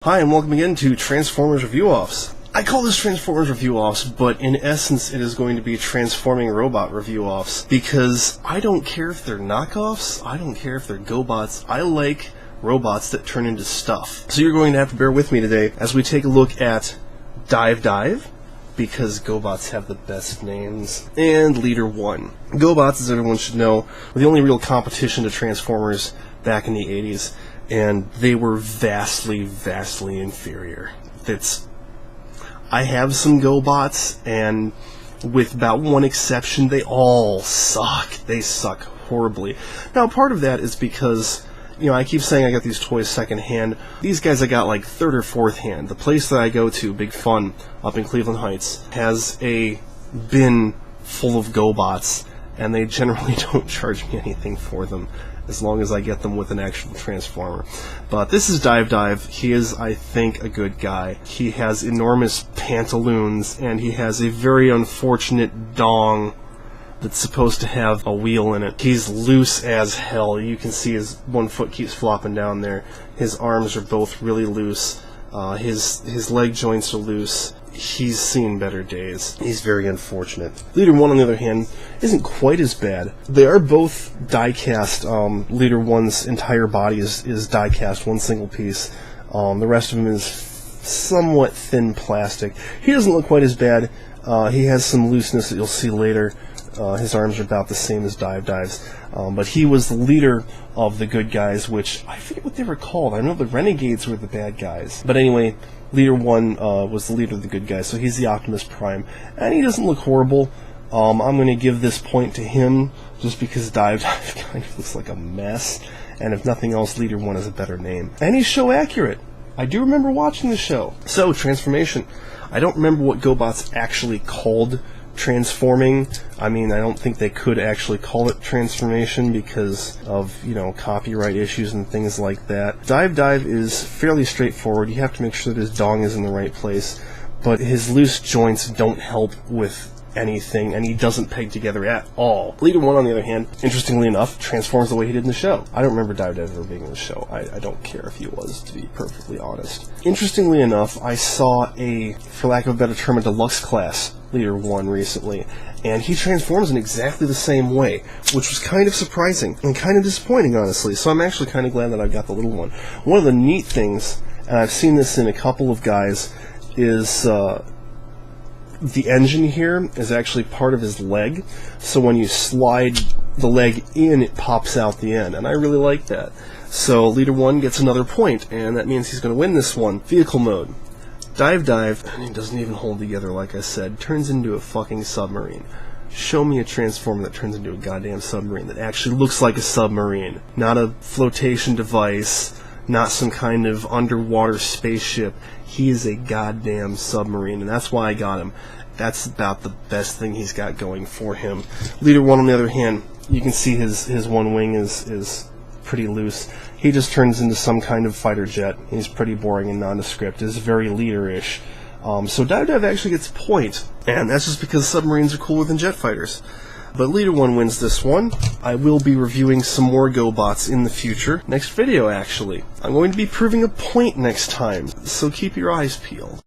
Hi, and welcome again to Transformers Review Offs. I call this Transformers Review Offs, but in essence it is going to be Transforming Robot Review Offs, because I don't care if they're knockoffs, I don't care if they're Gobots, I like robots that turn into stuff. So you're going to have to bear with me today as we take a look at Dive, because Gobots have the best names, and Leader-1. Gobots, as everyone should know, were the only real competition to Transformers back in the 80s. And they were vastly inferior. I have some Gobots, and with about one exception, they all suck. They suck horribly. Now, part of that is because, I keep saying I got these toys secondhand. These guys I got like third or fourth hand. The place that I go to, Big Fun, up in Cleveland Heights, has a bin full of Gobots, and they generally don't charge me anything for them, as long as I get them with an actual Transformer. But this is Dive. He is, I think, a good guy. He has enormous pantaloons, and he has a very unfortunate dong that's supposed to have a wheel in it. He's loose as hell. You can see his one foot keeps flopping down there. His arms are both really loose. His leg joints are loose. He's seen better days. He's very unfortunate. Leader-1, on the other hand, isn't quite as bad. They are both die-cast. Leader-1's entire body is die-cast, one single piece. The rest of him is somewhat thin plastic. He doesn't look quite as bad. He has some looseness that you'll see later. His arms are about the same as Dive's. But he was the leader of the good guys, which I forget what they were called. I know the Renegades were the bad guys. But anyway, Leader-1 was the leader of the good guys, so he's the Optimus Prime. And he doesn't look horrible. I'm going to give this point to him, just because Dive kind of looks like a mess. And if nothing else, Leader-1 is a better name. And he's show accurate. I do remember watching the show. So, transformation. I don't remember what Gobots actually called transforming. I don't think they could actually call it transformation because of, copyright issues and things like that. Dive is fairly straightforward. You have to make sure that his dong is in the right place, but his loose joints don't help with anything, and he doesn't peg together at all. Leader-1, on the other hand, interestingly enough, transforms the way he did in the show. I don't remember Dive ever being in the show. I don't care if he was, to be perfectly honest. Interestingly enough, I saw for lack of a better term, a deluxe class Leader-1 recently, and he transforms in exactly the same way, which was kind of surprising and kind of disappointing, honestly. So I'm actually kind of glad that I got the little one. One of the neat things, and I've seen this in a couple of guys, is the engine here is actually part of his leg, so when you slide the leg in, it pops out the end, and I really like that. So Leader-1 gets another point, and that means he's going to win this one. Vehicle mode. Dive, and he doesn't even hold together, like I said, turns into a fucking submarine. Show me a Transformer that turns into a goddamn submarine that actually looks like a submarine. Not a flotation device, not some kind of underwater spaceship. He is a goddamn submarine, and that's why I got him. That's about the best thing he's got going for him. Leader-1, on the other hand, you can see his one wing is pretty loose. He just turns into some kind of fighter jet. He's pretty boring and nondescript. Is very leader-ish. So Dive actually gets a point, and that's just because submarines are cooler than jet fighters. But Leader-1 wins this one. I will be reviewing some more Gobots in the future. Next video, actually. I'm going to be proving a point next time, so keep your eyes peeled.